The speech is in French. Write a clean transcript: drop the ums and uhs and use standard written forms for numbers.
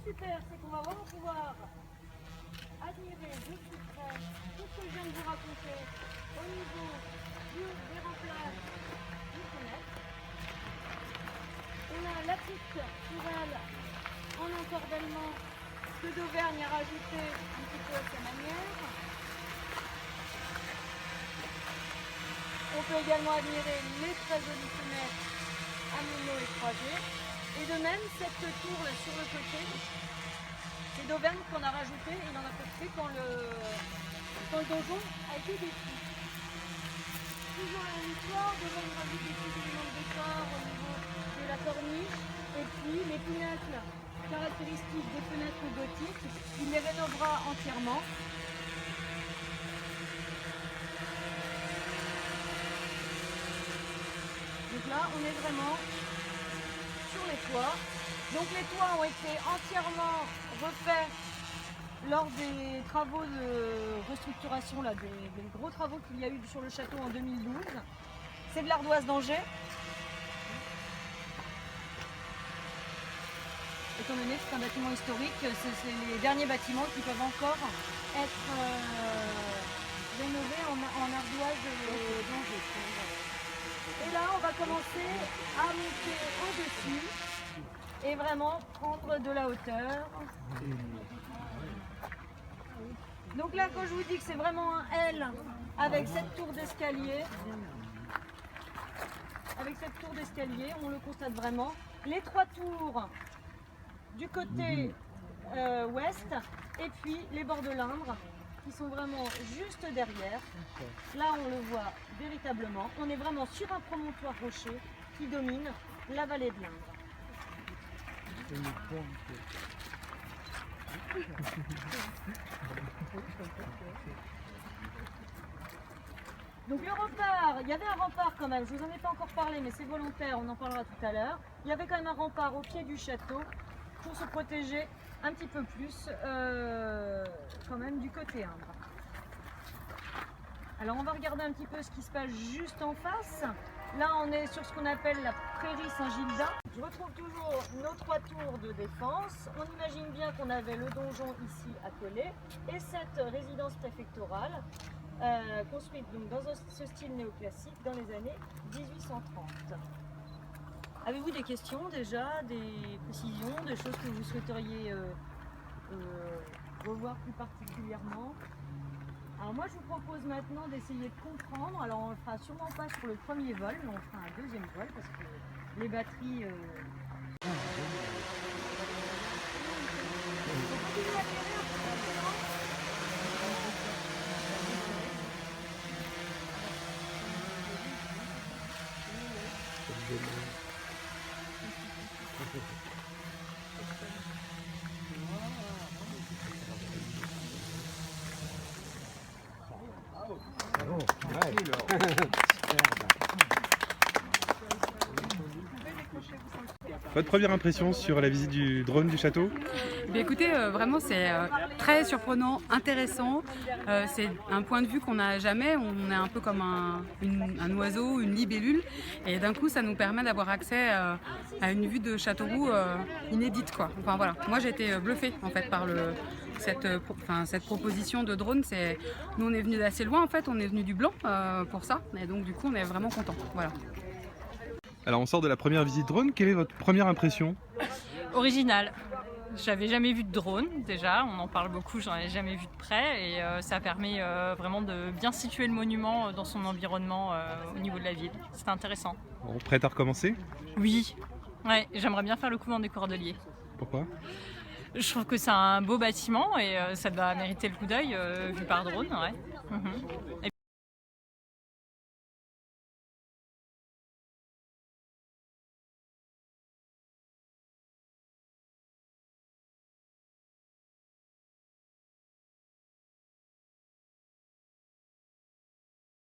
super, c'est qu'on va vraiment pouvoir admirer de plus près tout ce que je viens de vous raconter au niveau des remplaces du fenêtre. On a la petite tourelle en encorbellement que d'Auvergne a rajouté un petit peu à sa manière. On peut également admirer les très jolies fenêtres à meneaux et croisés. Et de même, cette tour là sur le côté, c'est d'Auvergne qu'on a rajouté, il en a profité quand le donjon a été détruit. Toujours la même histoire, d'Auvergne rajoute des petits éléments de décor au niveau de la corniche, et puis les pinacles caractéristiques des fenêtres gothiques, il les rénovera entièrement. Donc là, on est vraiment sur les toits. Donc les toits ont été entièrement refaits lors des travaux de restructuration, là, des gros travaux qu'il y a eu sur le château en 2012. C'est de l'ardoise d'Angers. Étant donné que c'est un bâtiment historique, c'est les derniers bâtiments qui peuvent encore être rénovés en ardoise d'Angers. Et là, on va commencer à monter au-dessus et vraiment prendre de la hauteur. Donc là, quand je vous dis que c'est vraiment un L avec cette tour d'escalier, on le constate vraiment. Les trois tours du côté ouest et puis les bords de l'Indre qui sont vraiment juste derrière. Là, on le voit véritablement. On est vraiment sur un promontoire rocher qui domine la vallée de l'Indre. Donc le rempart, il y avait un rempart quand même, je vous en ai pas encore parlé mais c'est volontaire, on en parlera tout à l'heure. Il y avait quand même un rempart au pied du château pour se protéger un petit peu plus quand même du côté Indre. Alors on va regarder un petit peu ce qui se passe juste en face. Là on est sur ce qu'on appelle la prairie Saint-Gildas. Je retrouve toujours nos trois tours de défense. On imagine bien qu'on avait le donjon ici à Collet et cette résidence préfectorale construite donc dans ce style néoclassique dans les années 1830. Avez-vous des questions déjà, des précisions, des choses que vous souhaiteriez revoir plus particulièrement? Alors moi je vous propose maintenant d'essayer de comprendre. Alors on le fera sûrement pas sur le premier vol, mais on fera un deuxième vol parce que les batteries... Votre première impression sur la visite du drone du château? Écoutez, vraiment c'est très surprenant, intéressant. C'est un point de vue qu'on n'a jamais. On est un peu comme un oiseau, une libellule. Et d'un coup, ça nous permet d'avoir accès à une vue de Châteauroux inédite, quoi. Enfin voilà, moi j'ai été bluffée en fait par cette proposition de drone. Nous on est venu d'assez loin en fait, on est venu du Blanc pour ça. Et donc du coup on est vraiment content. Voilà. Alors on sort de la première visite drone, quelle est votre première impression? Original. J'avais jamais vu de drone déjà, on en parle beaucoup, j'en ai jamais vu de près et ça permet vraiment de bien situer le monument dans son environnement au niveau de la ville. C'était intéressant. Bon, prête à recommencer? Oui, ouais, j'aimerais bien faire le couvent des Cordeliers. Pourquoi? Je trouve que c'est un beau bâtiment et ça doit mériter le coup d'œil vu par drone. Ouais.